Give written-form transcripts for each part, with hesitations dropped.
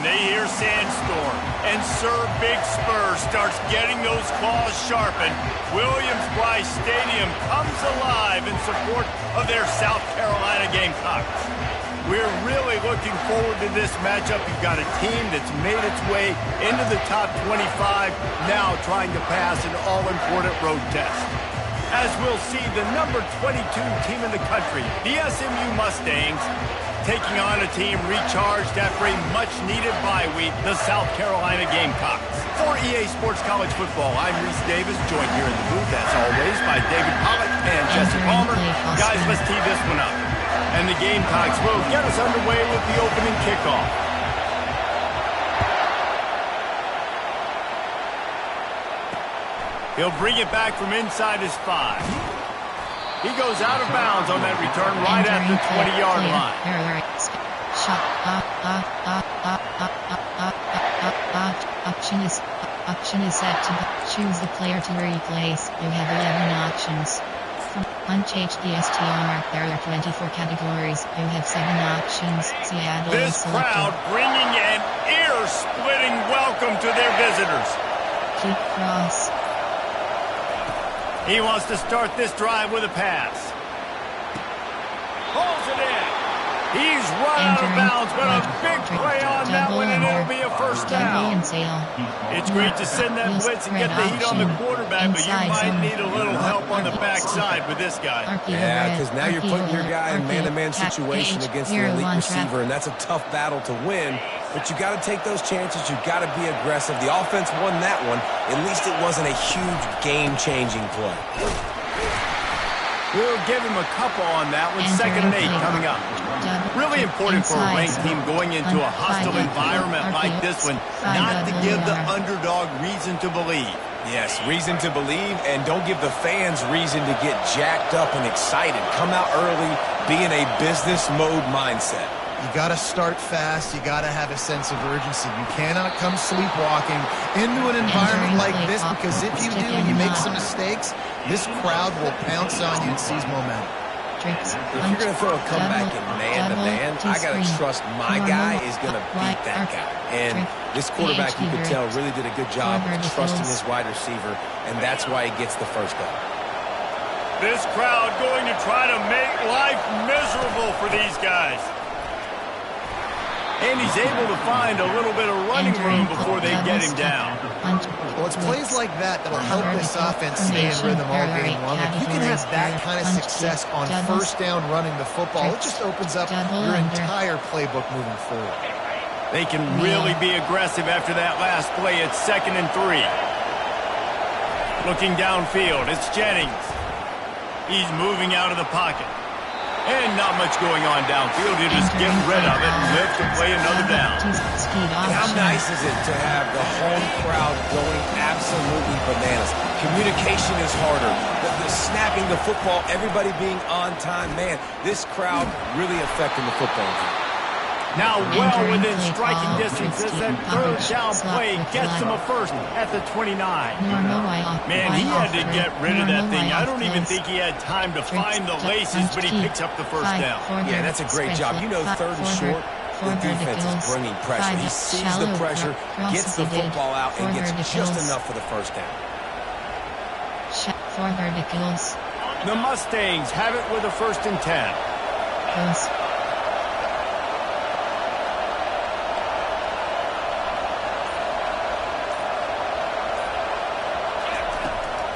they hear Sandstorm, and Sir Big Spur starts getting those claws sharpened. Williams-Brice Stadium comes alive in support of their South Carolina Gamecocks. We're really looking forward to this matchup. You've got a team that's made its way into the top 25, now trying to pass an all-important road test. As we'll see, the number 22 team in the country, the SMU Mustangs, taking on a team recharged after a much-needed bye week, the South Carolina Gamecocks. For EA Sports College Football, I'm Reese Davis, joined here in the booth, as always, by David Pollack and Jesse Palmer. Guys, let's tee this one up. And the Gamecocks will get us underway with the opening kickoff. He'll bring it back from inside his 5. He goes out of bounds on that return right at the 20-yard line. Option is set to choose the player to replace. You have 11 options. From Punch HDSTR, there are 24 categories. You have 7 options. Seattle this crowd bringing an ear-splitting welcome to their visitors. Keep cross. He wants to start this drive with a pass. Pulls it in. He's run out of bounds, but a big play on that one, and it'll be a first down. It's great to send that blitz and get the heat on the quarterback, but you might need a little help on the backside with this guy. Yeah, because now you're putting your guy in man-to-man situation against the elite receiver, and that's a tough battle to win. But you got to take those chances. You got to be aggressive. The offense won that one. At least it wasn't a huge game-changing play. We'll give him a couple on that one. 2nd and 8 coming up. Really important for a ranked team going into a hostile environment like this one, not to give the underdog reason to believe. Yes, reason to believe, and don't give the fans reason to get jacked up and excited. Come out early, be in a business mode mindset. You got to start fast. You got to have a sense of urgency. You cannot come sleepwalking into an environment like this, because if you do and you make some mistakes, this crowd will pounce on you and seize momentum. If you're going to throw a comeback in man-to-man, I got to trust my guy is going to beat that guy. And this quarterback, you could tell, really did a good job of trusting his wide receiver, and that's why he gets the first down. This crowd going to try to make life miserable for these guys. And he's able to find a little bit of running room before they get him down. Well, it's plays like that that'll help this offense stay in rhythm all game long. If you can have that kind of success on first down running the football, it just opens up your entire playbook moving forward. They can really be aggressive after that last play. It's 2nd and 3. Looking downfield, it's Jennings. He's moving out of the pocket. And not much going on downfield. He'll just get rid of it and live to play another down. How nice is it to have the home crowd going absolutely bananas? Communication is harder. The snapping the football, everybody being on time. Man, this crowd really affecting the football game. Now well within striking distance as that 3rd down play gets him a first at the 29. Man, he had to get rid of that thing. I don't even think he had time to find the laces, but he picks up the first down. Yeah, that's a great job. You know, 3rd and short, the defense is bringing pressure. He sees the pressure, gets the football out, and gets just enough for the first down. The Mustangs have it with a 1st and 10.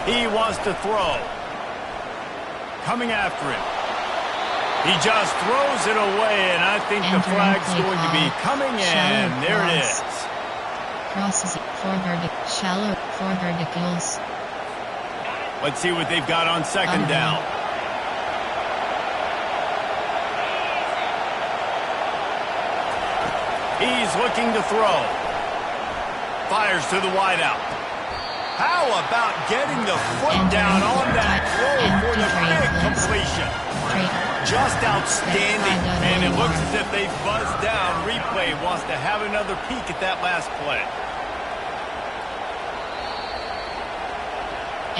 He wants to throw. Coming after him. He just throws it away, and I think the flag's going to be coming in. There it is. Crosses it shallow for verticals. Let's see what they've got on 2nd down. He's looking to throw. Fires to the wideout. How about getting the foot down on that throw for the big completion? Just outstanding. And it looks as if they buzzed down. Replay wants to have another peek at that last play.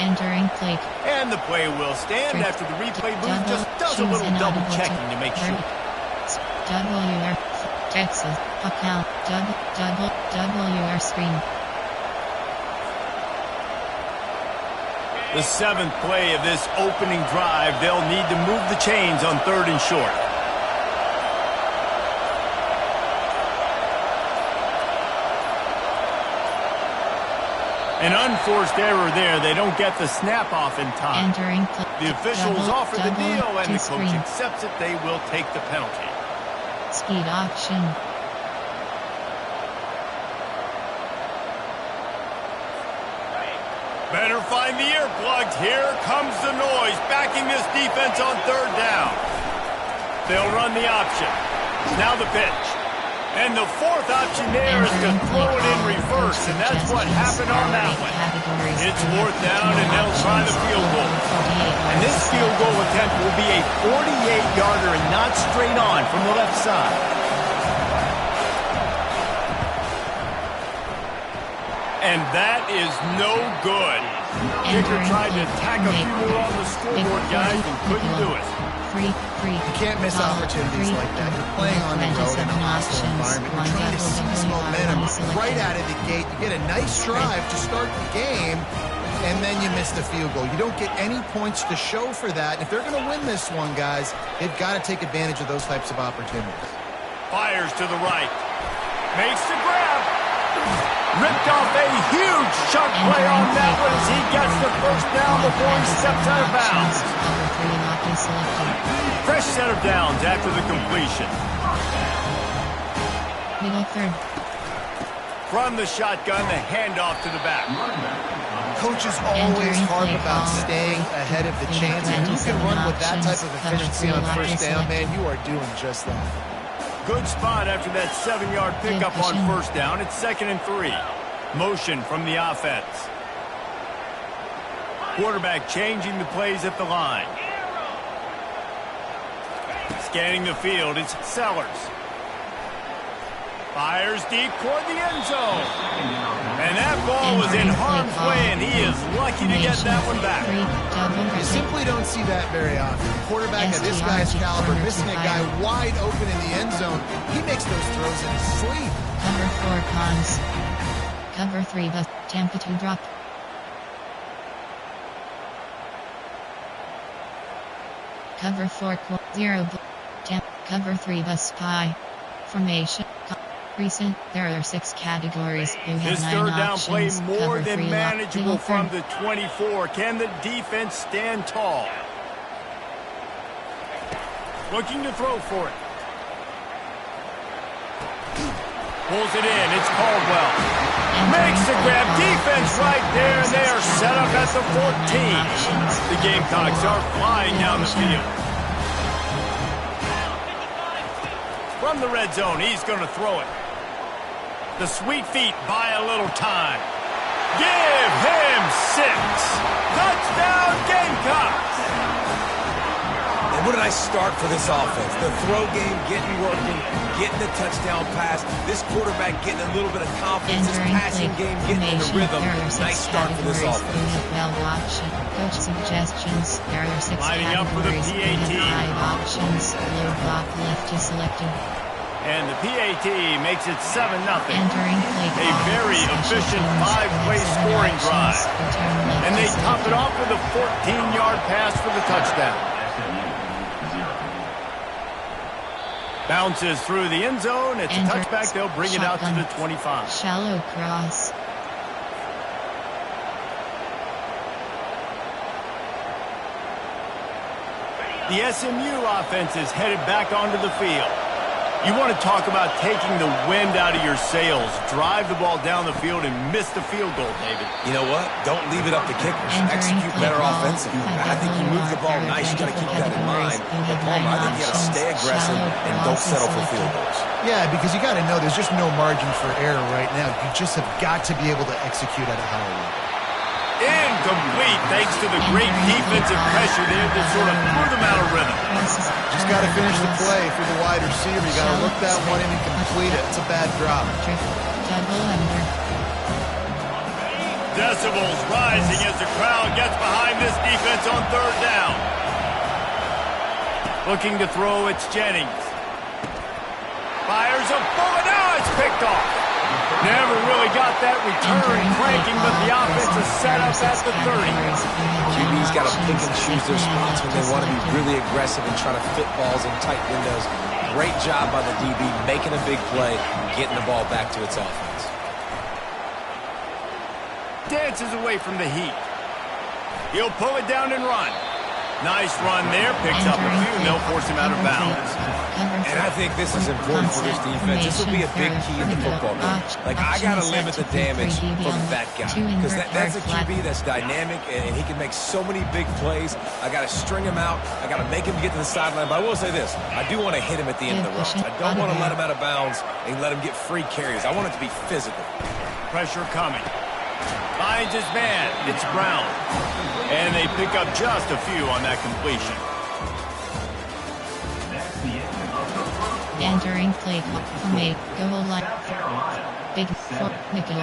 Entering plate. And the play will stand after the replay booth just does a little double checking to make sure. Texas, puck out, WR screen. The seventh play of this opening drive, they'll need to move the chains on 3rd and short. An unforced error there. They don't get the snap off in time. Entering The officials offer the deal, and the coach screen. accepts it. They will take the penalty. Speed option. Better find the earplugs. Here comes the noise, backing this defense on 3rd down. They'll run the option. Now the pitch. And the 4th option there is to throw it in reverse, and that's what happened on that one. It's 4th down, and they'll try the field goal. And this field goal attempt will be a 48-yarder and not straight on from the left side. And that is no good. Kicker tried to tack a few more on the scoreboard, guys, and couldn't do it. You can't miss opportunities like that. You're playing on the road in a hostile environment. You're trying to seize momentum right out of the gate. You get a nice drive to start the game, and then you miss the field goal. You don't get any points to show for that. And if they're going to win this one, guys, they've got to take advantage of those types of opportunities. Fires to the right. Makes the grab. Ripped off a huge chunk play on that one as he gets the first down before he steps out of bounds. Fresh set of downs after the completion. Middle 3rd. From the shotgun, the handoff to the back. Coaches always harp about staying ahead of the chains, and you can run with that type of efficiency on 1st down, man. You are doing just that. Good spot after that 7-yard pickup on 1st down. It's 2nd and 3. Motion from the offense. Quarterback changing the plays at the line. Scanning the field, it's Sellers. Fires deep toward the end zone. And that ball was in harm's way, and he is lucky to get that one back. You simply don't see that very often. A quarterback of this guy's caliber missing a guy wide open in the end zone. He makes those throws in his sleep. Cover 4 cons. Cover 3 the Tampa 2 drop. Cover 4 0 Cover 3 the spy. Formation. Recent, there are 6 categories. You have this 9 3rd down play options. more Cover than 3 manageable from third. the 24. Can the defense stand tall? Looking to throw for it. Pulls it in. It's Caldwell. Makes the grab. Defense right there, and they are set up at the 14. The Gamecocks are flying down the field. From the red zone, he's going to throw it. The sweet feet buy a little time. Give him 6. Touchdown, Gamecocks! And what did I start for this offense? The throw game getting working, getting the touchdown pass. This quarterback getting a little bit of confidence. This passing game getting in the rhythm. Nice start for this offense. Coach suggestions. There are 6 Lining up for the categories. PAT. You have 5 options. Low block left is selected. And the PAT makes it 7-0. Entering play A very efficient 5-play scoring drive. And they top it off with a 14-yard pass for the touchdown. Bounces through the end zone. It's a touchback. They'll bring it out to the 25. Shallow cross. The SMU offense is headed back onto the field. You want to talk about taking the wind out of your sails. Drive the ball down the field and miss the field goal, David. You know what? Don't leave it up to kickers. Execute better offensively. I think you move the ball nice. You got to keep that in mind. But Palmer, I think you got to stay aggressive and don't settle for field goals. Yeah, because you got to know there's just no margin for error right now. You just have got to be able to execute at a higher level. Incomplete, thanks to the great defensive pressure there that sort of threw them out of rhythm. Just got to finish the play for the wide receiver. You got to look that one in and complete it. It's a bad drop. Decibels rising as the crowd gets behind this defense on 3rd down. Looking to throw, it's Jennings. Fires a bullet. Now it's picked off. Never really got that return cranking, but the offense is set up at the 30. QB's got to pick and choose their spots when they want to be really aggressive and try to fit balls in tight windows. Great job by the DB making a big play, getting the ball back to its offense. Dances away from the heat. He'll pull it down and run. Nice run there. Picks up a few, and they'll force him out of bounds. And I think this is important for this defense. This will be a big key in the football game. Like, I got to limit the damage from that guy. Because that's a QB that's dynamic, and he can make so many big plays. I got to string him out. I got to make him get to the sideline. But I will say this. I do want to hit him at the end of the runs. I don't want to let him out of bounds and let him get free carries. I want it to be physical. Pressure coming. Finds his man. It's Brown. And they pick up just a few on that completion. Entering play clock from a goal line. Big for nickel.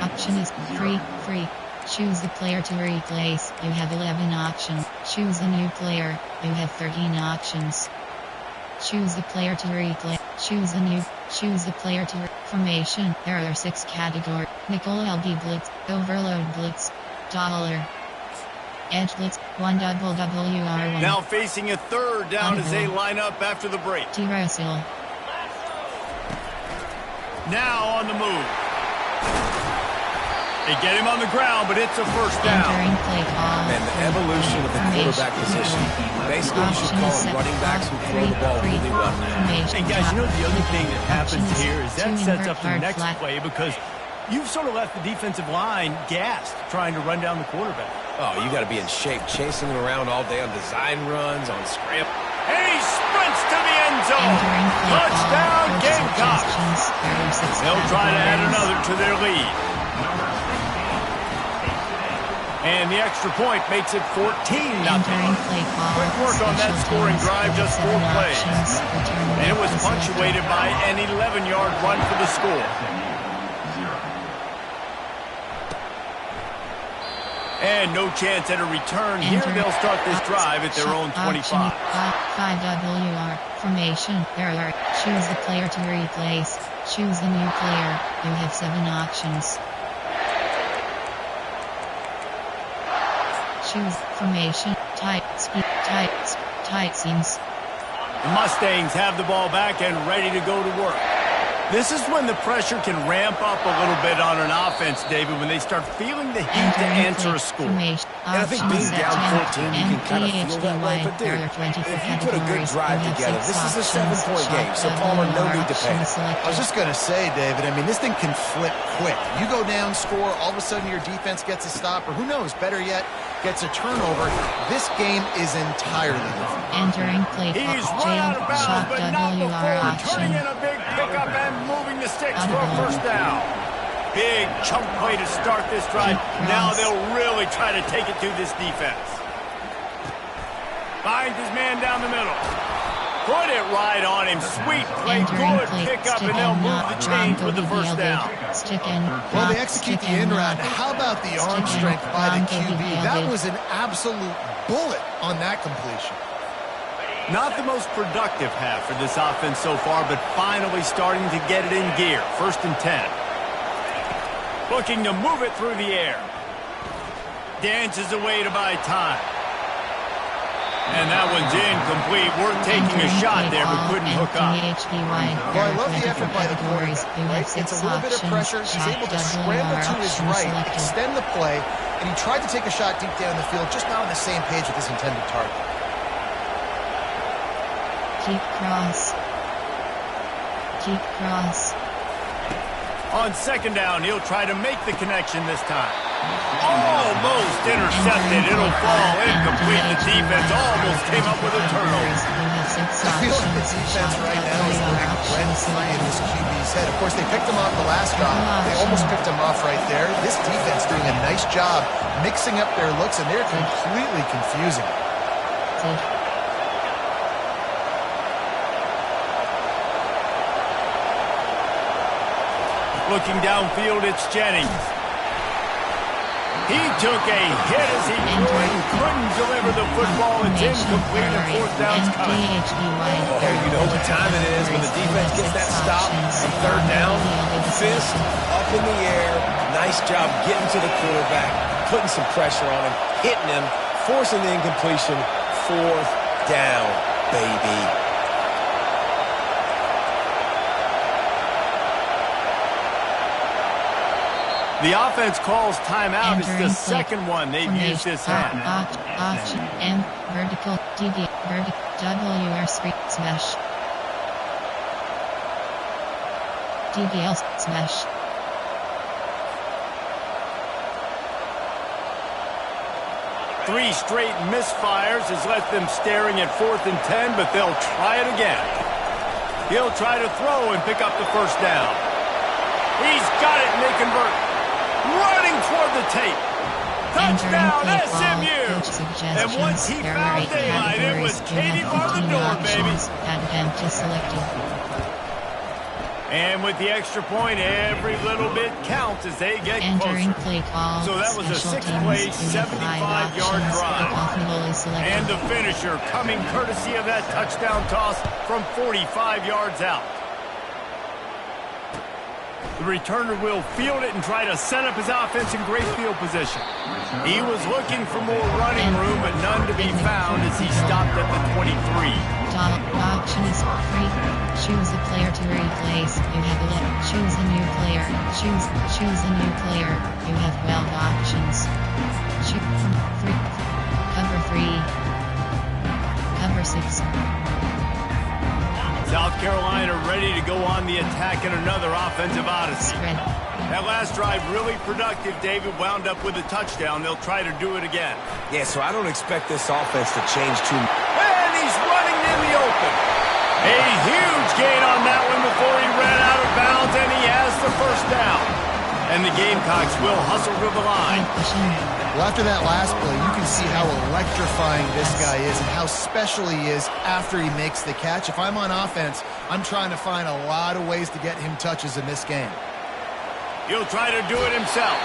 Option is free. Choose the player to replace. You have 11 options. Choose a new player. You have 13 options. Choose the player to replace. Choose the player to formation. There are 6 categories. Nickel LB Blitz, Overload Blitz, Dollar. Edge Blitz, 1 WR1. Now facing a third down as they line up after the break. T-Russell. Now on the move. They get him on the ground, but it's a first down. Entering play call. And the evolution of the quarterback position. Basically, you should call them running backs who throw the ball really well. And guys, you know the other thing that happens here is that sets up the next play because you've sort of left the defensive line gassed trying to run down the quarterback. Oh, you got to be in shape, chasing him around all day on design runs, on scramble. And he sprints to the end zone. Touchdown, Gamecocks. They'll try to add another to their lead. And the extra point makes it 14-0. Quick work on that scoring drive, just 4 plays. And it was punctuated by an 11-yard run for the score. And no chance at a return. Here they'll start this drive at their own 25. 5WR formation. Error. Choose the player to replace. Choose the new player. You have 7 options. Choose formation. Tight seams. The Mustangs have the ball back and ready to go to work. This is when the pressure can ramp up a little bit on an offense, David, when they start feeling the heat to answer a score. And I think being down 14, you can kind of feel that way. But, dude, if you put a good drive together, this is a 7-point game, so Palmer, no need to panic. I was just going to say, David, I mean, this thing can flip quick. You go down, score, all of a sudden your defense gets a stop, or who knows, better yet, gets a turnover. This game is entirely different. Entering play clock. He's run out of bounds, but not before turning in a big pickup and moving the sticks for a first down. Big chunk play to start this drive. Now they'll really try to take it to this defense. Finds his man down the middle. Put it right on him. Sweet play, good pickup, and they'll move the chains with the first down. Well, they execute the in-route. How about the arm strength by the QB? That was an absolute bullet on that completion. Not the most productive half for this offense so far, but finally starting to get it in gear. 1st and 10. Looking to move it through the air. Dances away to buy time. And that one's incomplete. We're taking a shot there, but couldn't hook up. Well, I love the effort by the quarterback. Right? It's a little bit of pressure. He's able to scramble to his right, extend the play, and he tried to take a shot deep down the field, just not on the same page with his intended target. Keep cross. On 2nd down, he'll try to make the connection this time. Almost intercepted. It'll fall incomplete. The defense almost came up with a turnover. I feel like the defense right now is looking rent-free in this QB's head. Of course, they picked him off the last drive. They almost picked him off right there. This defense doing a nice job mixing up their looks, and they're completely confusing. Looking downfield, it's Jennings. He took a hit as he threw it and couldn't deliver the football. It's incomplete and fourth down's coming. Oh, you know what time it is when the defense gets that stop on third down. Fist up in the air. Nice job getting to the quarterback, putting some pressure on him, hitting him, forcing the incompletion. Fourth down, baby. The offense calls timeout. It's the second one they've used this half. Option M, vertical, DB, vertical, WR smash. DBL smash. Three straight misfires has left them staring at 4th and 10, but they'll try it again. He'll try to throw and pick up the first down. He's got it, and they convert. Running toward the tape. Touchdown, SMU! And once he found daylight, it was Katie bar the door, baby. And with the extra point, every little bit counts as they get closer. So that was a 6-play, 75-yard drive. And the finisher coming courtesy of that touchdown toss from 45 yards out. The returner will field it and try to set up his offense in great field position. He was looking for more running room, but none to be found as he stopped at the 23. Option is free. Choose a player to replace. You have 11. Choose a new player. Choose a new player. You have 12 options. Choose from free. Cover 3. Cover 6. South Carolina ready to go on the attack in another offensive odyssey. That last drive really productive. David wound up with a touchdown. They'll try to do it again. Yeah, so I don't expect this offense to change too much. And he's running in the open. A huge gain on that one before he ran out of bounds, and he has the first down. And the Gamecocks will hustle to the line. Well, after that last play, you can see how electrifying this guy is and how special he is after he makes the catch. If I'm on offense, I'm trying to find a lot of ways to get him touches in this game. He'll try to do it himself.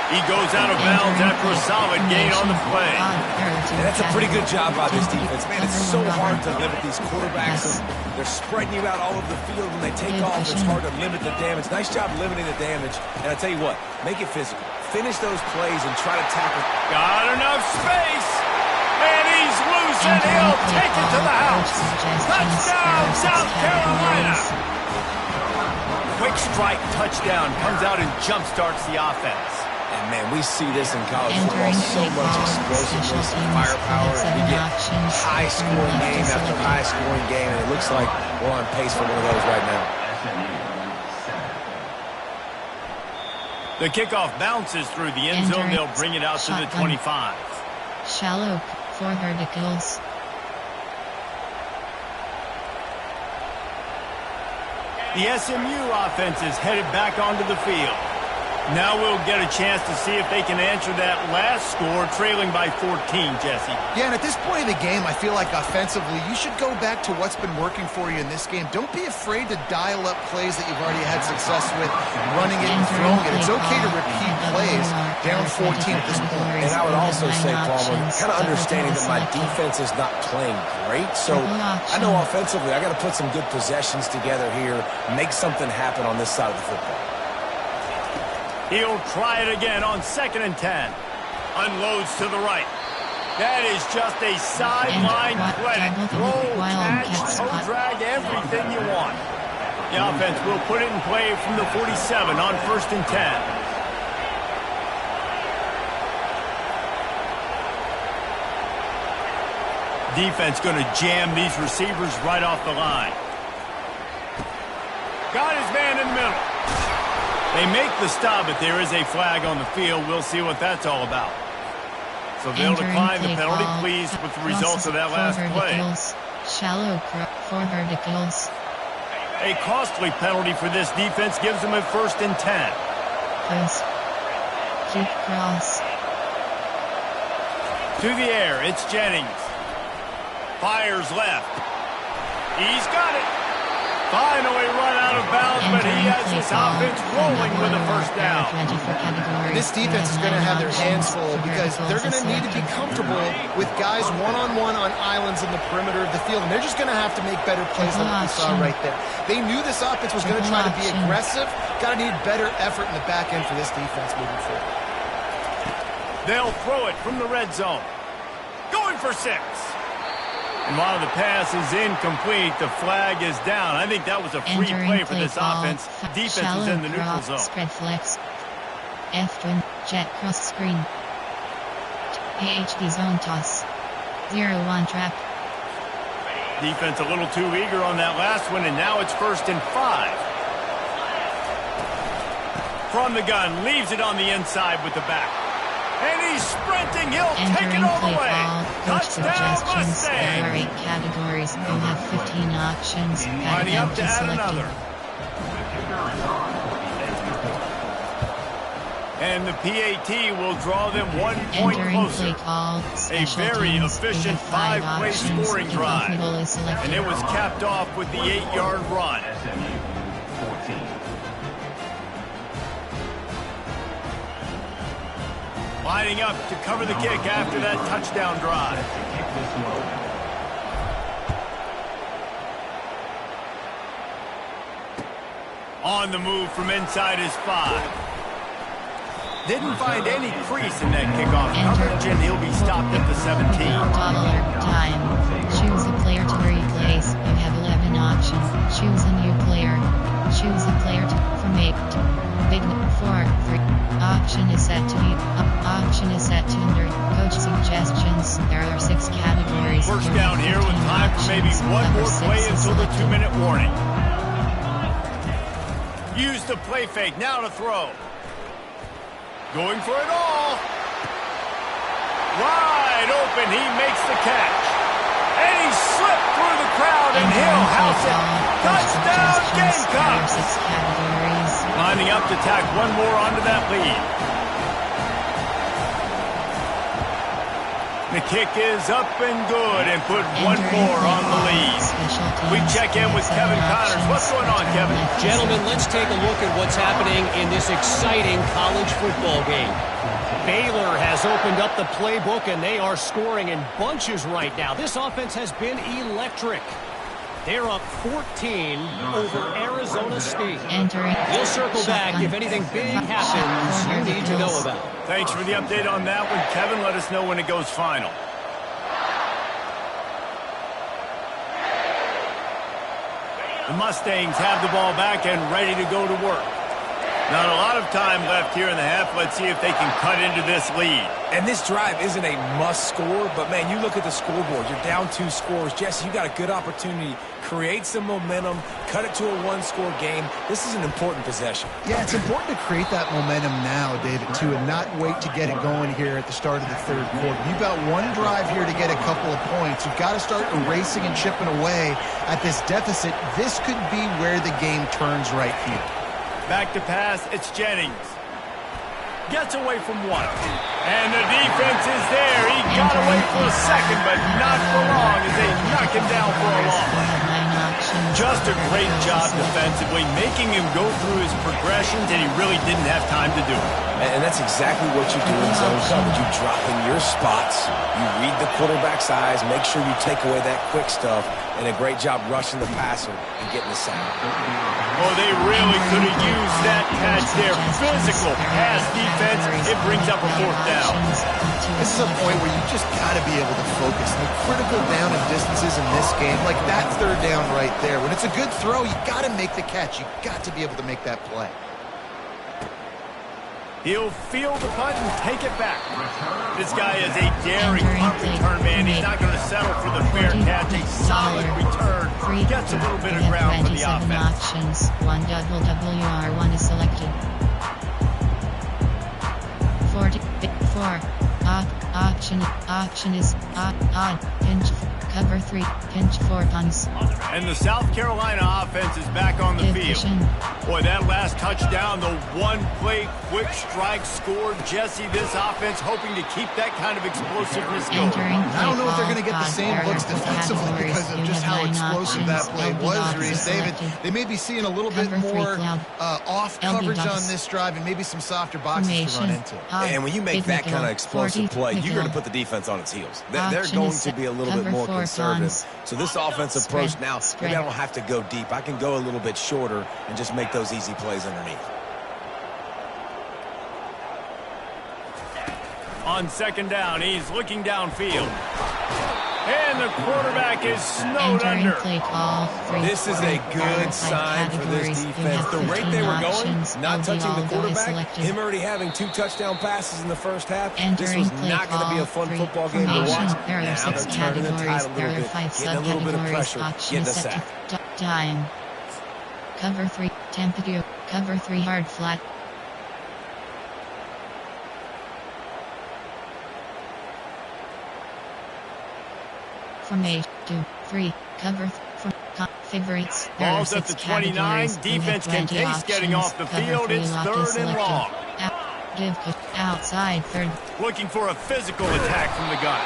He goes out of bounds after a solid gain on the play. And that's a pretty good job by this defense. Man, it's so hard to limit these quarterbacks. They're spreading you out all over the field. When they take off, it's hard to limit the damage. Nice job limiting the damage. And I tell you what, make it physical. Finish those plays and try to tackle. Got enough space. And he's loose, and he'll take it to the house. Touchdown, South Carolina. Quick strike touchdown comes out and jump-starts the offense. And, man, we see this in college football, so much explosiveness and firepower. And we get high-scoring game after high-scoring game, and it looks like we're on pace for one of those right now. The kickoff bounces through the end zone. They'll bring it out to the 25. Shallow, 4 verticals. The SMU offense is headed back onto the field. Now we'll get a chance to see if they can answer that last score, trailing by 14, Jesse. Yeah, and at this point of the game, I feel like offensively, you should go back to what's been working for you in this game. Don't be afraid to dial up plays that you've already had success with, running it and throwing it. It's okay to repeat plays down 14 at this point. And I would also say, Palmer, kind of understanding that my defense is not playing great, so I know offensively I got to put some good possessions together here, make something happen on this side of the football. He'll try it again on 2nd and 10. Unloads to the right. That is just a sideline play. Roll, catch, toe drag, everything you want. The offense will put it in play from the 47 on 1st and 10. Defense going to jam these receivers right off the line. Got his man in the middle. They make the stop, but there is a flag on the field. We'll see what that's all about. So they'll decline the penalty, pleased with the results of that last play. Shallow, 4 verticals. A costly penalty for this defense gives them a 1st and 10. Close. Keep cross. To the air, it's Jennings. Fires left. He's got it. Finally run out of bounds, but he has his offense rolling with a first down. This defense is going to have their hands full because they're going to need to be comfortable with guys one-on-one on islands in the perimeter of the field, and they're just going to have to make better plays than what we saw right there. They knew this offense was going to try to be aggressive. Got to need better effort in the back end for this defense moving forward. They'll throw it from the red zone. Going for 6. And while the pass is incomplete, the flag is down. I think that was a free play for this offense. Defense is in the neutral zone. Spread flex. F-twin, jet cross screen. AHD zone toss. 0-1 trap. Defense a little too eager on that last one, and now it's 1st and 5. From the gun, leaves it on the inside with the back. And he's sprinting. He'll take it all the way. Touchdown, Mustangs. There are 8 categories. You have 15 options. Lining up to add another. And the PAT will draw them 1 point closer. A very efficient 5-play scoring drive. And it was capped off with the 8-yard run. Lining up to cover the kick after that touchdown drive. On the move from inside his 5. Didn't find any crease in that kickoff coverage, and he'll be stopped at the 17. Time. Choose a player to replace. You have 11 options. Choose a new player. Choose a player from 8. Big 4. 3. Option is set to under coach suggestions. There are 6 categories. First down here with time for maybe one more play until the 2-minute warning. Use the play fake. Now to throw. Going for it all. Wide open. He makes the catch. And he slipped through the crowd, and he'll house it. Touchdown, Gamecocks. Lining up to tack one more onto that lead. The kick is up and good, and put one more on the lead. We check in with Kevin Connors. What's going on, Kevin? Gentlemen, let's take a look at what's happening in this exciting college football game. Baylor has opened up the playbook, and they are scoring in bunches right now. This offense has been electric. They're up 14 over Arizona State. We'll circle back if anything big happens you need to know about. Thanks for the update on that one, Kevin. Let us know when it goes final. The Mustangs have the ball back and ready to go to work. Not a lot of time left here in the half. Let's see if they can cut into this lead. And this drive isn't a must score, but man, you look at the scoreboard. You're down 2 scores. Jesse, you got a good opportunity. Create some momentum. Cut it to a 1-score game. This is an important possession. Yeah, it's important to create that momentum now, David, too, and not wait to get it going here at the start of the 3rd quarter. You've got one drive here to get a couple of points. You've got to start erasing and chipping away at this deficit. This could be where the game turns right here. Back to pass, it's Jennings. Gets away from 1. And the defense is there. He got away for a second, but not for long as they knock him down for a loss. Just a great job defensively, making him go through his progressions, and he really didn't have time to do it. And that's exactly what you do in zone coverage. You drop in your spots, you read the quarterback's eyes, make sure you take away that quick stuff, and a great job rushing the passer and getting the sack. Oh, they really could have used that catch there. Physical pass defense, it brings up a 4th down. This is a point where you just got to be able to focus. The critical down and distances in this game, like that 3rd down right there. When it's a good throw, you got to make the catch. You got to be able to make that play. He'll field the punt and take it back. This guy is a daring punt return man. He's not going to settle for the fair catch. A solid return. Gets a little bit of ground for the offense. Options. 1 WR1 is selected. 4 option is odd hinge Cover 3, pinch 4 punts. And the South Carolina offense is back on the Division. field. Boy, that last touchdown, the one-play quick strike score. Jesse, this offense hoping to keep that kind of explosiveness going. I don't know if they're going to get the same looks defensively because of just how explosive that play was, Reese. David, they may be seeing a little bit more off coverage on this drive and maybe some softer boxes to run into. And when you make that kind of explosive play, you're going to put the defense on its heels. They're going to be a little bit more conservative. So this offensive approach now, maybe I don't have to go deep. I can go a little bit shorter and just make those easy plays underneath. On second down, he's looking downfield. And the quarterback is snowed under. This is a good sign for this defense. The rate they were going, not touching the quarterback, him already having 2 touchdown passes in the first half. This was not going to be a fun football game to watch. There are 6 categories. There are 5 subcategories. Option is set to time. Cover 3, temperature. Cover 3, hard flat. Formation 2, 3, cover from favorites. There Ball's are at 6 the 29. Defense can taste getting off the field. It's third and long. Give outside third. Looking for a physical attack from the gun.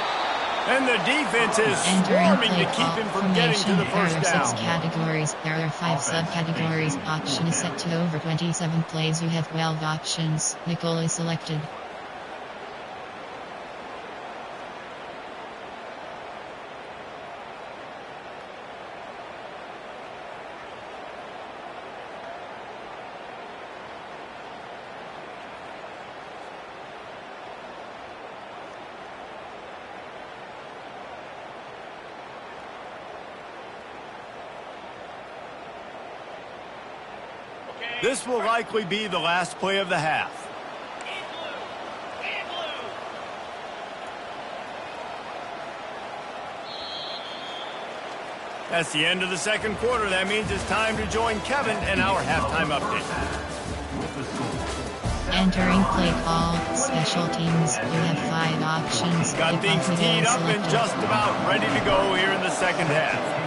And the defense is swarming to keep him from getting to the first down. There are 6 categories. There are 5 subcategories. Option is set to over 27 plays. You have 12 options. Nickel is selected. This will likely be the last play of the half. That's the end of the second quarter. That means it's time to join Kevin and our halftime update. Entering play call, special teams. You have 5 options. Got things teed up and just about ready to go here in the second half.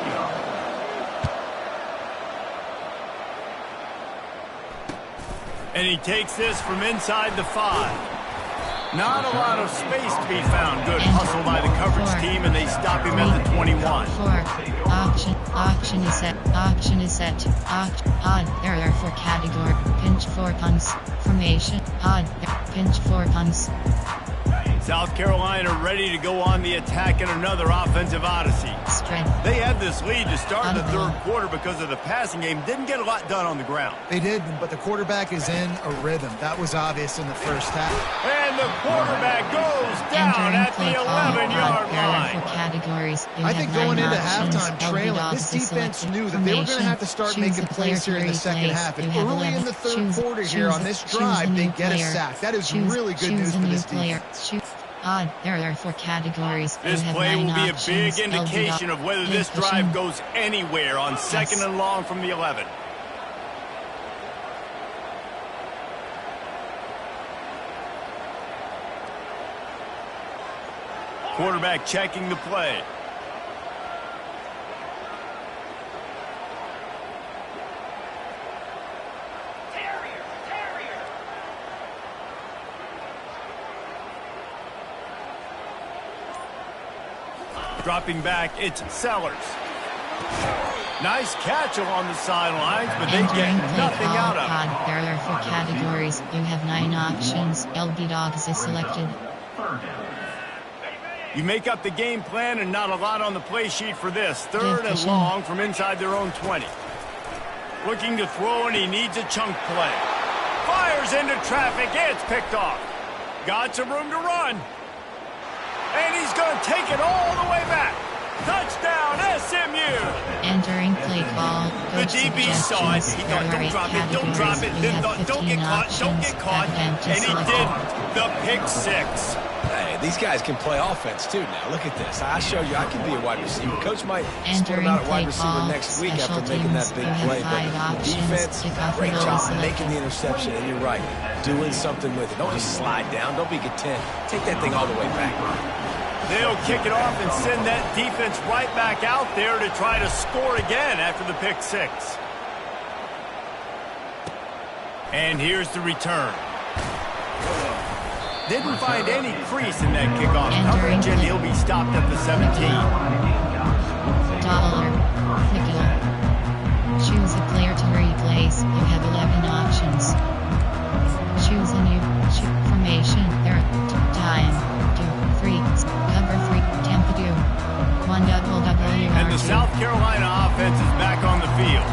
And he takes this from inside the 5. Not a lot of space to be found. Good hustle by the coverage team, and they stop him at the 21. 4. Auction is set. Auction is set. Odd. There are 4 categories. Pinch 4 punts. Formation. Odd. Pinch 4 punts. South Carolina ready to go on the attack in another offensive odyssey. Spread. They had this lead to start the third quarter because of the passing game. Didn't get a lot done on the ground. They did, but the quarterback is in a rhythm. That was obvious in the first half. And the quarterback goes down at the 11-yard line. Categories. I think going into halftime trailing, this defense knew that they were going to have to start making plays here in the second half. And early in the third quarter here on this drive, they get a sack. That is really good news for this defense. Odd. There are 4 categories. This play will be a big indication of whether this drive goes anywhere on second and long from the 11. Quarterback checking the play. Dropping back, it's Sellers. Nice catch along the sidelines, but they get nothing out of it. There are 4 categories. You have 9 options. LB Dogs is selected. You make up the game plan and not a lot on the play sheet for this. Third and long from inside their own 20. Looking to throw, and he needs a chunk play. Fires into traffic. It's picked off. Got some room to run. And he's going to take it all the way back. Touchdown, SMU. Entering play call. The DB saw it. He thought, don't drop it, don't drop it. Then thought, don't get caught, don't get caught. And he did the pick 6. Hey, these guys can play offense too now. Look at this. I showed you I can be a wide receiver. Coach might split him out at wide receiver next week after making that big play. But defense, great job making the interception. And you're right, doing something with it. Don't just slide down. Don't be content. Take that thing all the way back. They'll kick it off and send that defense right back out there to try to score again after the pick six. And here's the return. Didn't find any crease in that kickoff coverage, and he'll be stopped at the 17. Dollar. Nickel. Choose a player to replace. You have 11 options. Choose a new formation. There. Time. 2, 3. Cover 3. Tempo 2. 1 double WR2. And the South Carolina offense is back on the field.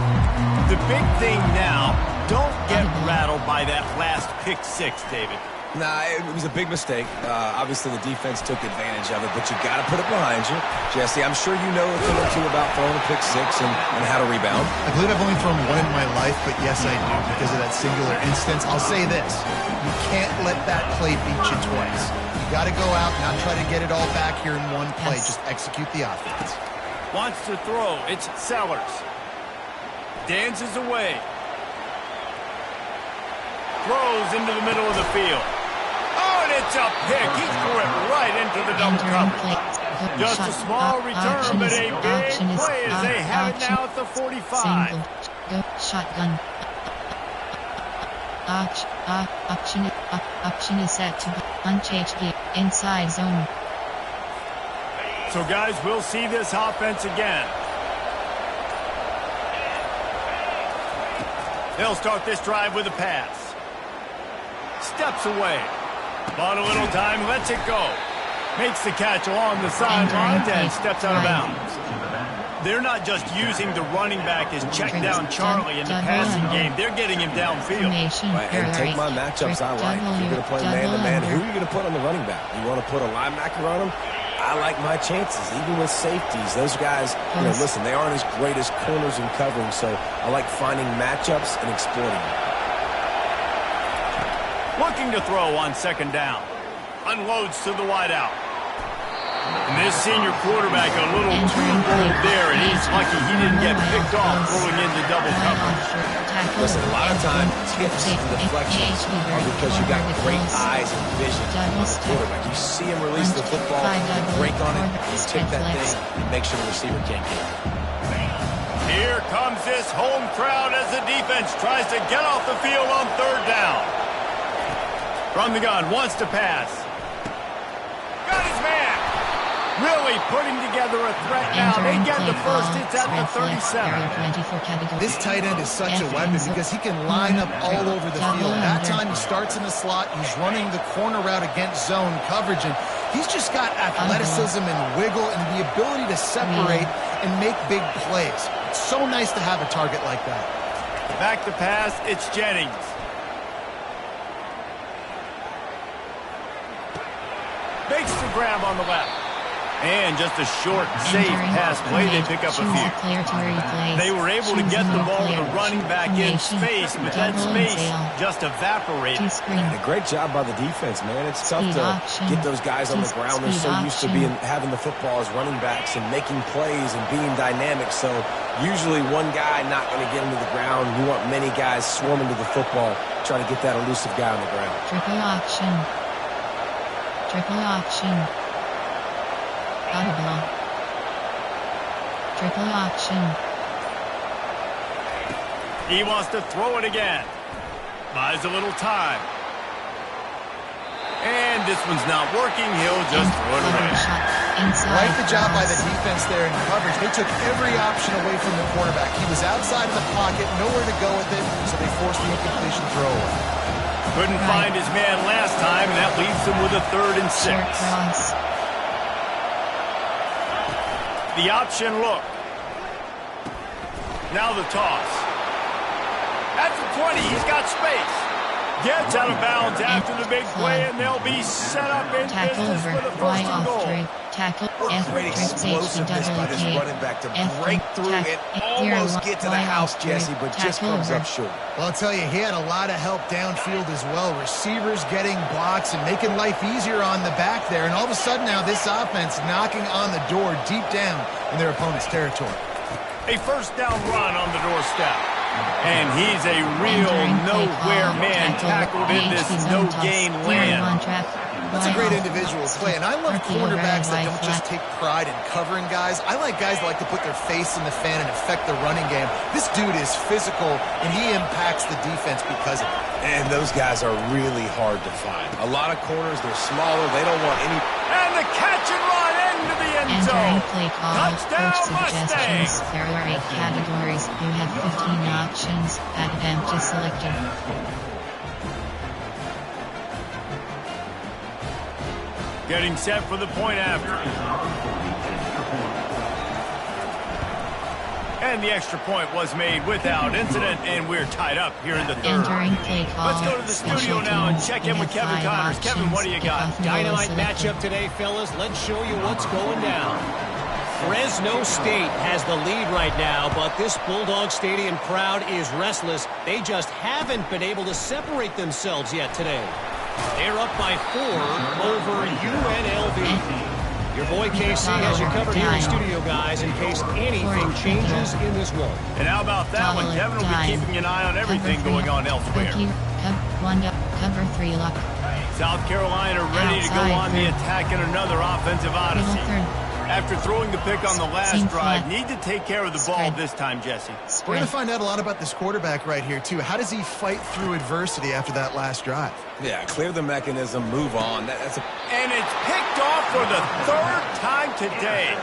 The big thing now, don't get rattled by that last pick six, David. Nah, it was a big mistake. Obviously, the defense took advantage of it, but you got to put it behind you. Jesse, I'm sure you know a thing or two about throwing a pick six and how to rebound. I believe I've only thrown one in my life, but yes, I do because of that singular instance. I'll say this. You can't let that play beat you twice. You got to go out, not try to get it all back here in one play. Just execute the offense. Wants to throw. It's Sellers. Dances away. Throws into the middle of the field. Oh, and it's a pick. He threw it right into the double coverage. Just a small return, but a big play as they have it now at the 45. Go shotgun. Option is set to punch HG inside zone. So, guys, we'll see this offense again. They'll start this drive with a pass. Steps away. Bought a little time, lets it go. Makes the catch along the sideline and steps out of bounds. They're not just using the running back as check down Charlie in the passing game. They're getting him downfield. Right, and take my matchups I like. If you're going to play man-to-man, who are you going to put on the running back? You want to put a linebacker on him? I like my chances, even with safeties. Those guys, listen, they aren't as great as corners in covering, so I like finding matchups and exploiting them. Looking to throw on second down. Unloads to the wideout. And this senior quarterback a little too bold there, and he's lucky he didn't get picked off throwing into double coverage. Listen, a lot of times, tips and deflections are because you got great eyes and vision on the quarterback. You see him release the football, break on it, you tip that thing, and make sure the receiver can't get it. Here comes this home crowd as the defense tries to get off the field on third down. From the gun, wants to pass. Got his man. Really putting together a threat now. They get the first. It's at the 37. This tight end is such a weapon because he can line up all over the field. That time he starts in the slot. He's running the corner route against zone coverage. And he's just got athleticism and wiggle and the ability to separate and make big plays. It's so nice to have a target like that. Back to pass. It's Jennings. Makes the grab on the left. And just a short, safe pass play. They pick up a few. They were able to get the ball to the running back in space, but that space just evaporated. And a great job by the defense, man. It's tough to get those guys on the ground. They're so used to having the football as running backs and making plays and being dynamic. So usually one guy not going to get into the ground. You want many guys swarming to the football, trying to get that elusive guy on the ground. Triple option. Triple option. Audible. Triple option. He wants to throw it again. Buys a little time. And this one's not working. He'll just throw it away. Right the job by the defense there in coverage. They took every option away from the quarterback. He was outside of the pocket, nowhere to go with it, so they forced the incompletion throw away. Couldn't find his man last time, and that leaves him with a 3rd and 6. The option look. Now the toss. At the 20, he's got space. Gets out of bounds after the big play, and they'll be set up in business for the 1st and goal. Tackle great explosiveness by this running back to break through and almost get to the house, Jesse, but just comes up short. Well, I'll tell you, he had a lot of help downfield as well. Receivers getting blocks and making life easier on the back there. And all of a sudden now this offense knocking on the door deep down in their opponent's territory. A 1st down run on the doorstep. And he's a real nowhere man tackled in this no-gain land. That's a great individual play, and I love cornerbacks that don't just take pride in covering guys. I like guys that like to put their face in the fan and affect the running game. This dude is physical, and he impacts the defense because of it. And those guys are really hard to find. A lot of corners, they're smaller. They don't want any... And the catch and run into the end zone. Play call. Touchdown, Coach suggestions. Mustang. There are 8 categories. You have 15 options. Add them to selected. Getting set for the point after. And the extra point was made without incident, and we're tied up here in the third. Entering play call. Let's go to the studio now and check in with Kevin Connors. Kevin, what do you got? Dynamite matchup today, fellas. Let's show you what's going down. Fresno State has the lead right now, but this Bulldog Stadium crowd is restless. They just haven't been able to separate themselves yet today. They're up by 4 over UNLV. Your boy KC has you covered here in studio, guys, in case anything changes in this one. And how about that one? Kevin will be keeping an eye on everything going on elsewhere. Cover 3 lock. South Carolina ready to go on the attack in another offensive odyssey. After throwing the pick on the last drive, need to take care of the ball this time, Jesse. We're going to find out a lot about this quarterback right here, too. How does he fight through adversity after that last drive? Yeah, clear the mechanism, move on. And it's picked off for the 3rd time today.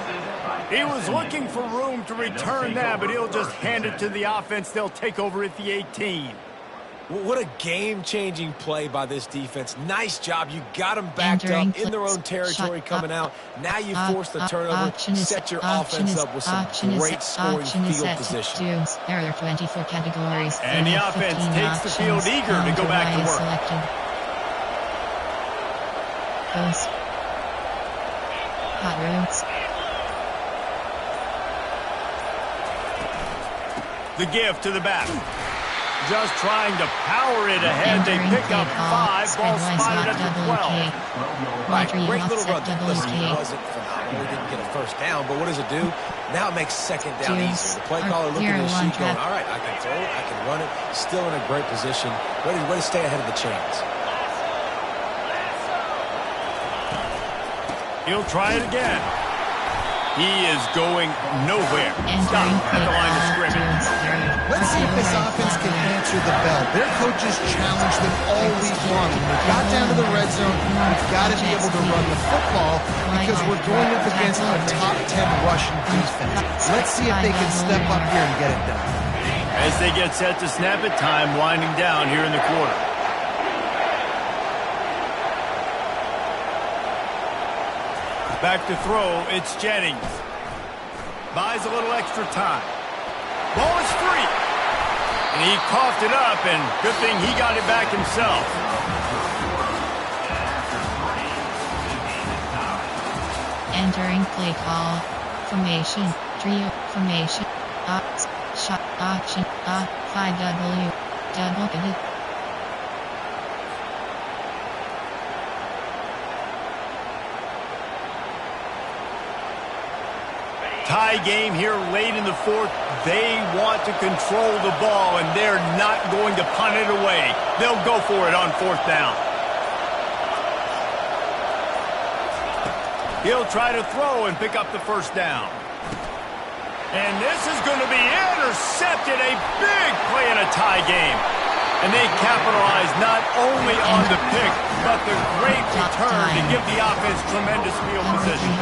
He was looking for room to return that, but he'll just hand it to the offense. They'll take over at the 18. What a game-changing play by this defense. Nice job. You got them backed up in their own territory coming out. Now you force the turnover, set your offense up with some great scoring field position. There are 24 categories. And the offense takes the field eager to go back to work. Hot routes. The give to the back. Just trying to power it ahead. They pick up 5. Ball spotted at the 12. Right, great little run. Listen, he wasn't phenomenal. He didn't get a first down, but what does it do? Now it makes second down easier. The play caller looking at his sheet going, all right, I can throw it, I can run it. Still in a great position. Ready to stay ahead of the chains. He'll try it again. He is going nowhere. Stop at the line of scrimmage. Let's see if this offense can answer the bell. Their coaches challenged them all week long. When we got down to the red zone, we've got to be able to run the football because we're going up against a top 10 Russian defense. Let's see if they can step up here and get it done. As they get set to snap it, time winding down here in the quarter. Back to throw, it's Jennings. Buys a little extra time. Ball is free. And he coughed it up, and good thing he got it back himself. Entering play call. Formation. Trio. Formation. Ops. Shot. Option. 5W. Double pivot. Tie game here late in the 4th. They want to control the ball, and they're not going to punt it away. They'll go for it on 4th down. He'll try to throw and pick up the first down. And this is going to be intercepted. A big play in a tie game. And they capitalize not only on the pick, but the great return to give the offense tremendous field position.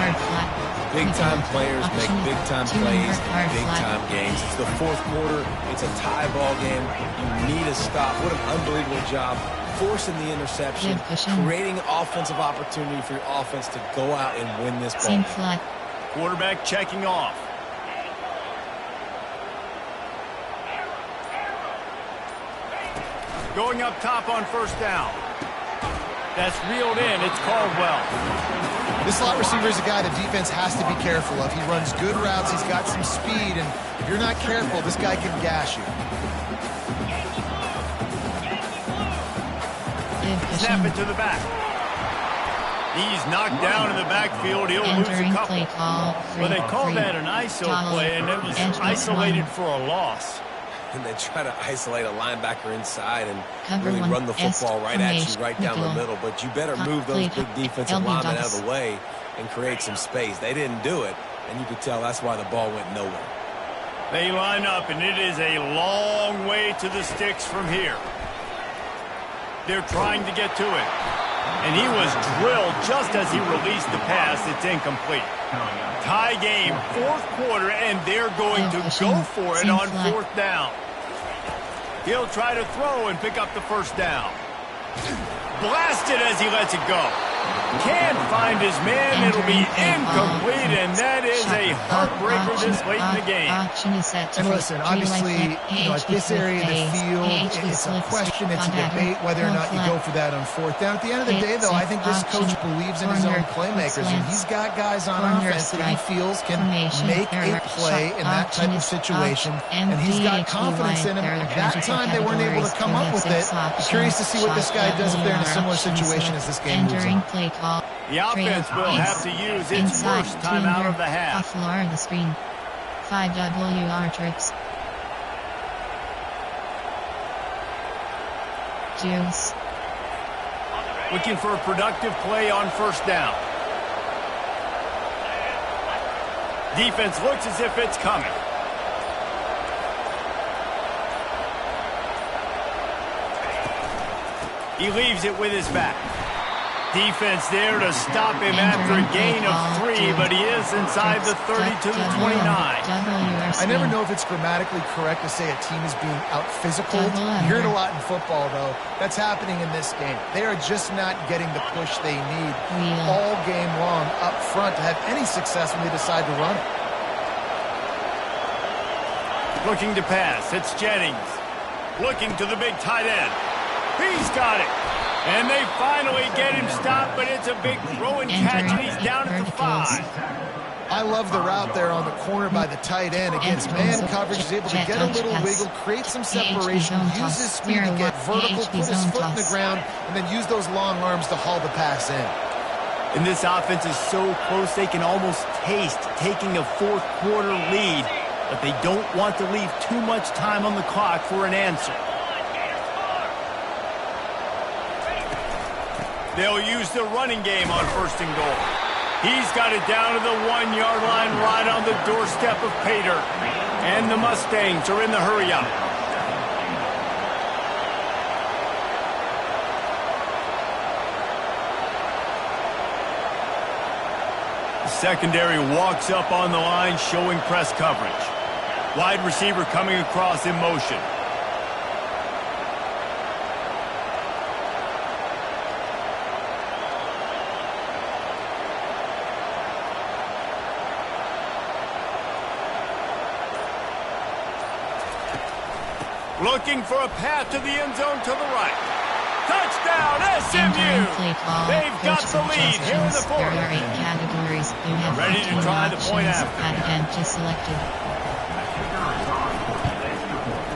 Big-time players make big-time plays in big-time games. It's the 4th quarter. It's a tie ball game. You need a stop. What an unbelievable job forcing the interception, creating offensive opportunity for your offense to go out and win this ball. Quarterback checking off. Going up top on 1st down. That's reeled in. It's Caldwell. This slot receiver is a guy the defense has to be careful of. He runs good routes. He's got some speed, and if you're not careful, this guy can gash you. Snap it to the back. He's knocked down in the backfield. He'll lose a couple. Well, they called that an ISO play, and it was isolated for a loss. when they try to isolate a linebacker inside and Cover really one, run the football right at you, right down the Nickel. middle. But you better move those big defensive linemen out of the way and create some space. They didn't do it, and you could tell that's why the ball went nowhere. They line up, and it is a long way to the sticks from here. They're trying to get to it. And he was drilled just as he released the pass. It's incomplete. Tie game, fourth quarter, and they're going to go for it on fourth down. He'll try to throw and pick up the first down. Blasted as he lets it go. Can't find his man. It'll be incomplete, and that is a heartbreaker this late in the game. And listen, obviously, at this area of the field, it's a question, it's a debate whether or not you go for that on fourth down. At the end of the day, though, I think this coach believes in his own playmakers, and he's got guys on offense that he feels can make a play in that type of situation, and he's got confidence in him. That time they weren't able to come up with it. I'm curious to see what this guy does if they're in a similar situation as this game moves on. The offense will have to use its first time out of the half. The screen. 5WR tricks. Juice. Looking for a productive play on first down. Defense looks as if it's coming. He leaves it with his back. Defense there to stop him after a gain of 3, but he is inside the 30 to the 29. I never know if it's grammatically correct to say a team is being out-physical. You hear it a lot in football, though. That's happening in this game. They are just not getting the push they need all game long up front to have any success when they decide to run it. Looking to pass. It's Jennings. Looking to the big tight end. He's got it. And they finally get him stopped, but it's a big throw and catch, and he's down at the 5. I love the route there on the corner by the tight end against man coverage. He's able to get a little wiggle, create some separation, use his speed to get vertical, put his foot in the ground, and then use those long arms to haul the pass in. And this offense is so close they can almost taste taking a fourth quarter lead, but they don't want to leave too much time on the clock for an answer. They'll use the running game on first and goal. He's got it down to the 1-yard line right on the doorstep of Pater. And the Mustangs are in the hurry-up. The secondary walks up on the line showing press coverage. Wide receiver coming across in motion. Looking for a path to the end zone to the right. Touchdown, SMU! They've got the lead here in the fourth. There are 8 categories. You have ready to try the point after. Just selected.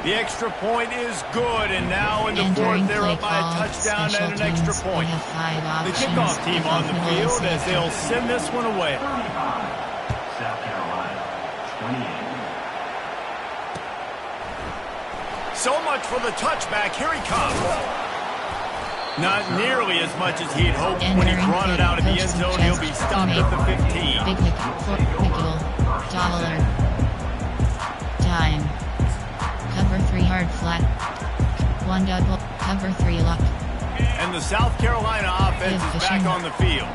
The extra point is good, and now in the fourth, they're up by a touchdown and an extra point. The kickoff team on the field as they'll send this one away. South Carolina, 28. So much for the touchback. Here he comes. Not nearly as much as he'd hoped. When he's run it out of the end zone, he'll be stopped at the 15. Big nickel, dollar, dime. Cover 3 hard flat. 1 double, cover 3 lock. And the South Carolina offense is back on the field.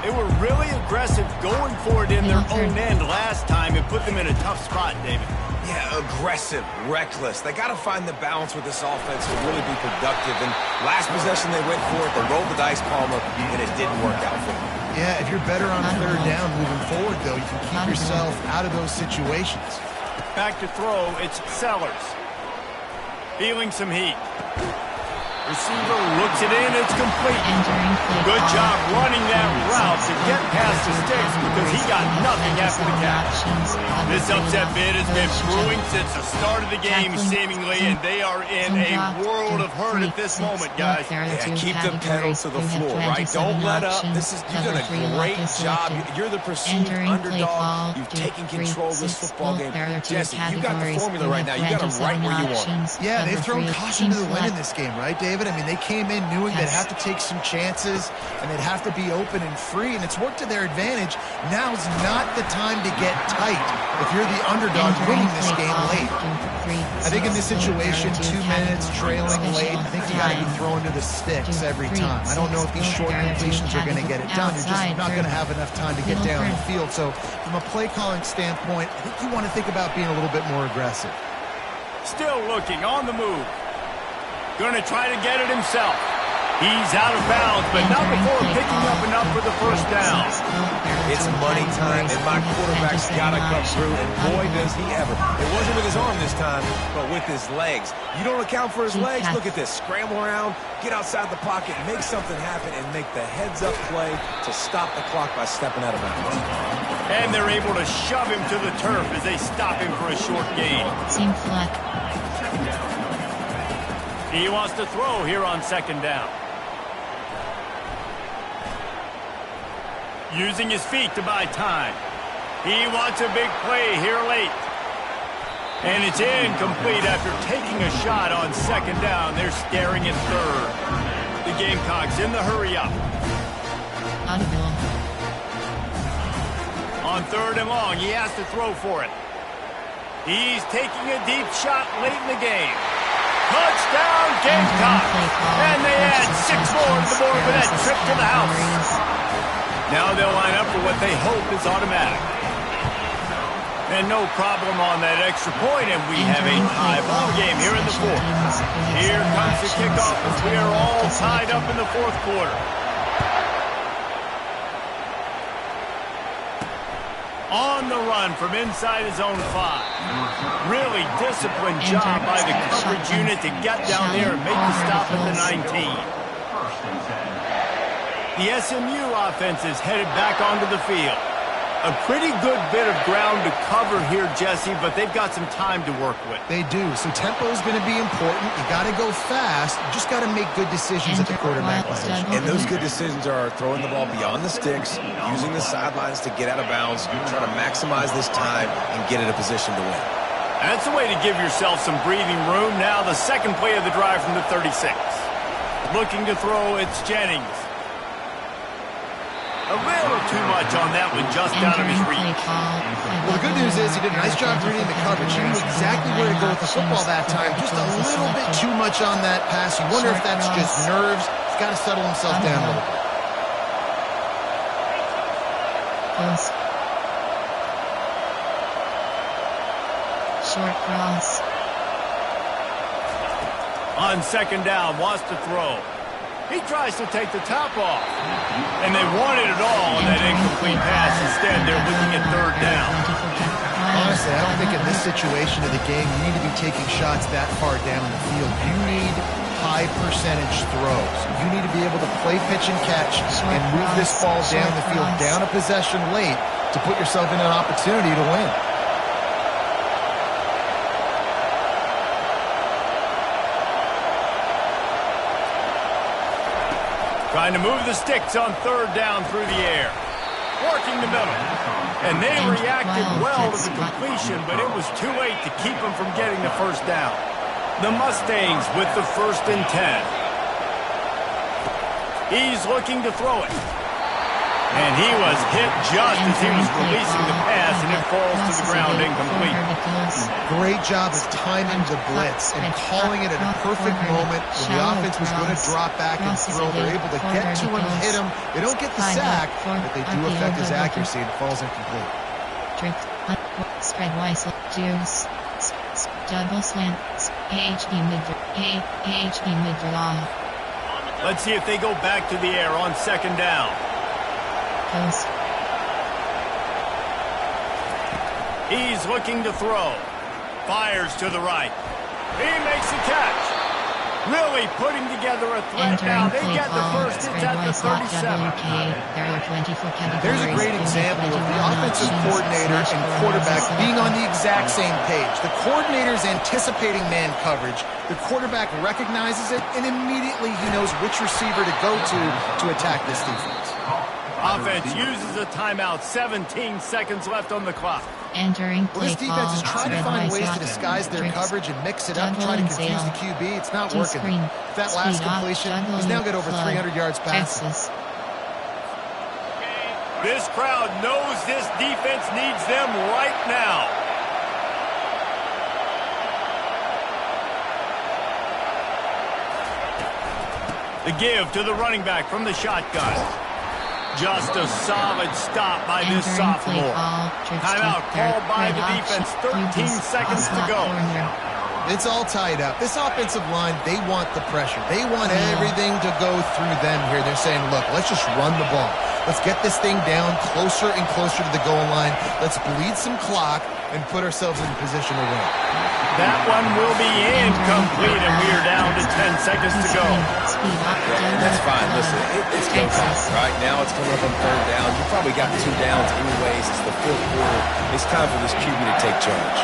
They were really aggressive going for it in their own end last time and put them in a tough spot, David. Yeah, aggressive, reckless. They got to find the balance with this offense to really be productive. And last possession, they went for it. They rolled the dice, Palmer, and it didn't work out for them. Yeah, if you're better on third down moving forward, though, you can keep yourself out of those situations. Back to throw, it's Sellers. Feeling some heat. Receiver looks it in, it's complete. Good job running that route to get past the sticks because he got nothing after the catch. This upset bid has been brewing since the start of the game, seemingly, and they are in a world of hurt at this moment, guys. Yeah, keep the pedal to the floor, right? Don't let up. You've done a great job. You're the perceived underdog. You've taken control of this football game. Jesse, you got the formula right now. You got them right where you want. Yeah, they've thrown caution to the wind in this game, right, David? I mean, they came in knowing they'd have to take some chances and they'd have to be open and free, and it's worked to their advantage. Now's not the time to get tight if you're the underdog winning this game late. I think in this situation, 2 minutes, trailing late, I think you got to be throwing to the sticks every time. I don't know if these short completions are going to get it done. You're just not going to have enough time to get down the field. So from a play calling standpoint, I think you want to think about being a little bit more aggressive. Still looking on the move. Going to try to get it himself. He's out of bounds, but not before picking up enough for the first down. It's money time, and my quarterback's got to come through, and boy, does he ever. It wasn't with his arm this time, but with his legs. You don't account for his legs? Look at this. Scramble around, get outside the pocket, make something happen, and make the heads-up play to stop the clock by stepping out of bounds. And they're able to shove him to the turf as they stop him for a short gain. Seam flat. He wants to throw here on second down. Using his feet to buy time. He wants a big play here late. And it's incomplete after taking a shot on second down. They're staring at third. The Gamecocks in the hurry up. Audible. On third and long, he has to throw for it. He's taking a deep shot late in the game. Touchdown, Gamecocks! And they add 6 more to the board for that trip to the house. Now they'll line up for what they hope is automatic. And no problem on that extra point, and we have a tie ball game here in the fourth. Here comes the kickoff as we are all tied up in the fourth quarter. On the run from inside his own 5. Really disciplined job by the coverage unit to get down there and make the stop at the 19. The SMU offense is headed back onto the field. A pretty good bit of ground to cover here, Jesse, but they've got some time to work with. They do, so tempo is going to be important. You got to go fast. You just got to make good decisions at the quarterback position. And those good decisions are throwing the ball beyond the sticks, using the sidelines to get out of bounds, trying to maximize this time and get in a position to win. That's a way to give yourself some breathing room. Now the second play of the drive from the 36. Looking to throw, it's Jennings. A little too much on that one, just out of his reach. Well, the good news is he did a nice job reading the coverage. He knew exactly where to go with the football that time. Just a little bit too much on that pass. You wonder if that's just nerves. He's got to settle himself down a little bit. Close. Short cross. On second down, wants to throw. He tries to take the top off. And they wanted it all on that incomplete pass. Instead, they're looking at third down. Honestly, I don't think in this situation of the game you need to be taking shots that far down the field. You need high percentage throws. You need to be able to play pitch and catch and move this ball down the field, down a possession late to put yourself in an opportunity to win. Trying to move the sticks on third down through the air. Working the middle. And they reacted well to the completion, but it was too late to keep them from getting the first down. The Mustangs with the 1st and 10. He's looking to throw it. And he was hit just as he was releasing the pass, and it falls to the ground incomplete. Great job of timing the blitz and calling it at a perfect moment when the offense was going to drop back and throw. They're able to get to him, hit him. They don't get the sack, but they do affect his accuracy, and it falls incomplete. Spread Weissel, juice, double slant, AHD mid-draw. Let's see if they go back to the air on second down. Close. He's looking to throw. Fires to the right. He makes the catch. Really putting together a threat now. They get the first hit at the 37. There are 24 categories. There's a great example of the offensive coordinator and quarterback being on the exact same page. The coordinator's anticipating man coverage. The quarterback recognizes it, and immediately he knows which receiver to go to attack this defense. Offense uses a timeout. 17 seconds left on the clock. Entering Well, play this defense is call. trying to Spread find by ways to soccer. disguise their Tricks. coverage and mix it up, Juggle try to and confuse the sail. QB. It's not Two working. screen. That last Speed up, completion, juggle he's now got over flood. 300 yards passing. Texas. This crowd knows this defense needs them right now. The give to the running back from the shotgun. Just a solid stop by this sophomore. Timeout called by the defense. 13 seconds to go. It's all tied up. This offensive line, they want the pressure. They want everything to go through them here. They're saying, look, let's just run the ball. Let's get this thing down closer and closer to the goal line. Let's bleed some clock and put ourselves in a position to win. That one will be incomplete, and we are down to 10 seconds to go. That's fine. Listen, it's go time. Right now, it's coming up on third down. You probably got 2 downs anyways. It's the fourth quarter. It's time for this QB to take charge.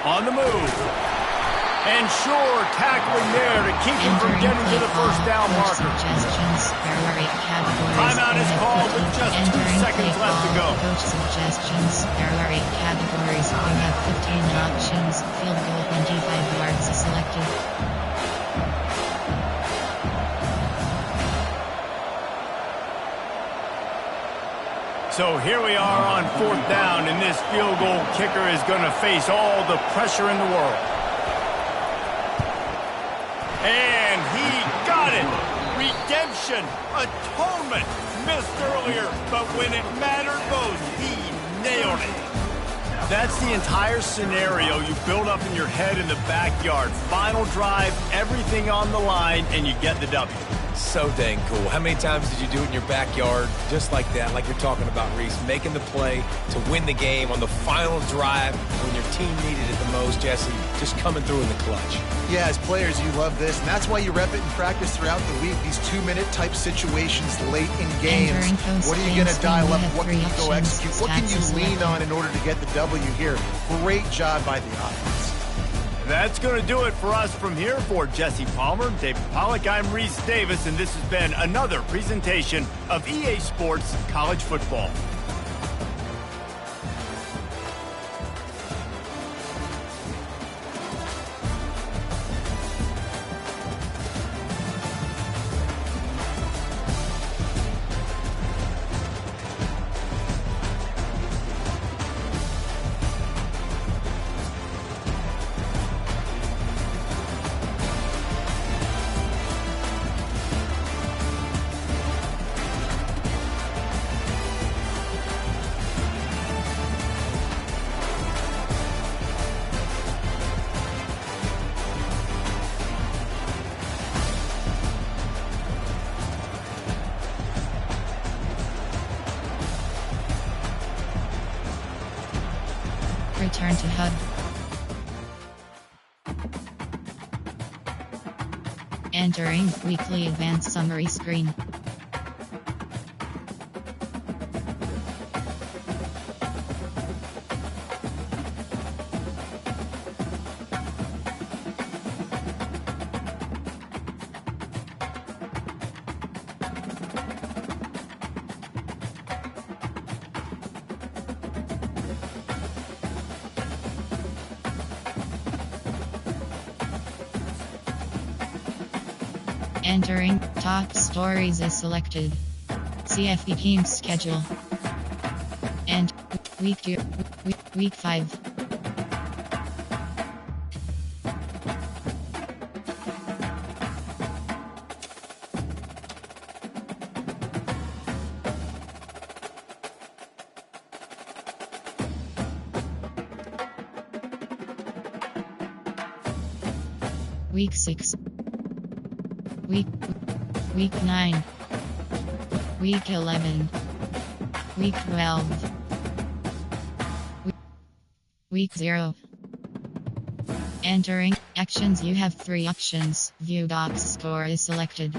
On the move. And sure, tackling there to keep him from getting to the first down marker. Timeout is called with just 2 seconds left to go. Coach suggestions. There are 8 categories. You have 15 options. Field goal 25 yards selected. So here we are on 4th down, and this field goal kicker is going to face all the pressure in the world. And he got it. Redemption, atonement, missed earlier, but when it mattered most, he nailed it. That's the entire scenario you build up in your head in the backyard. Final drive, everything on the line, and you get the W. So dang cool. How many times did you do it in your backyard? Just like that, like you're talking about, Reese. Making the play to win the game on the final drive when your team needed it the most, Jesse. Just coming through in the clutch. Yeah, as players, you love this, and that's why you rep it in practice throughout the week. These 2-minute type situations late in games. What are you going to dial up? What can you go execute? What can you lean on in order to get the W here? Great job by the offense. That's going to do it for us from here. For Jesse Palmer, David Pollack, I'm Reese Davis, and this has been another presentation of EA Sports College Football. Return to HUD. Entering weekly advanced summary screen. Entering top stories is selected. CFB team schedule. And week 5. Week 6. Week 9. Week 11. Week 12. Week 0. Entering actions. You have 3 options. View docs. Score is selected.